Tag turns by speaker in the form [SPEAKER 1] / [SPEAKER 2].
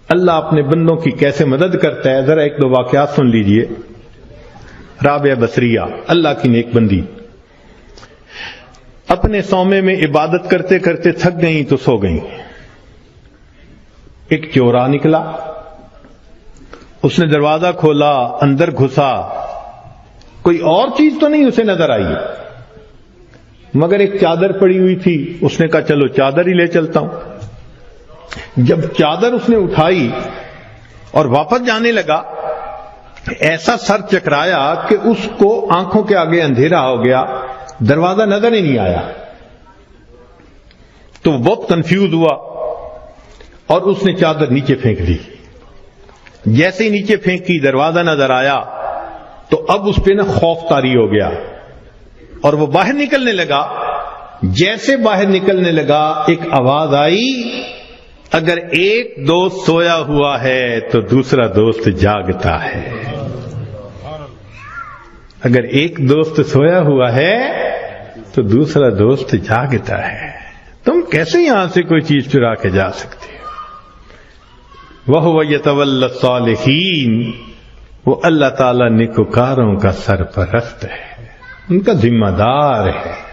[SPEAKER 1] اللہ اپنے بندوں کی کیسے مدد کرتا ہے، ذرا ایک دو واقعات سن لیجئے۔ رابعہ بصریہ اللہ کی نیک بندی اپنے صومعے میں عبادت کرتے کرتے تھک گئیں تو سو گئیں۔ ایک چورا نکلا، اس نے دروازہ کھولا، اندر گھسا، کوئی اور چیز تو نہیں اسے نظر آئی مگر ایک چادر پڑی ہوئی تھی۔ اس نے کہا چلو چادر ہی لے چلتا ہوں۔ جب چادر اس نے اٹھائی اور واپس جانے لگا، ایسا سر چکرایا کہ اس کو آنکھوں کے آگے اندھیرا ہو گیا، دروازہ نظر ہی نہیں آیا۔ تو وہ بہت کنفیوز ہوا اور اس نے چادر نیچے پھینک دی۔ جیسے ہی نیچے پھینکی دروازہ نظر آیا تو اب اس پہ خوف طاری ہو گیا اور وہ باہر نکلنے لگا۔ جیسے باہر نکلنے لگا ایک آواز آئی، اگر ایک دوست سویا ہوا ہے تو دوسرا دوست جاگتا ہے۔ اگر ایک دوست سویا ہوا ہے تو دوسرا دوست جاگتا ہے۔ تم کیسے یہاں سے کوئی چیز چرا کے جا سکتے ہو؟ وَهُوَ يَتَوَلَّى الصَّالِحِينَ، وہ اللہ تعالیٰ نیکوکاروں کا سرپرست ہے، ان کا ذمہ دار ہے۔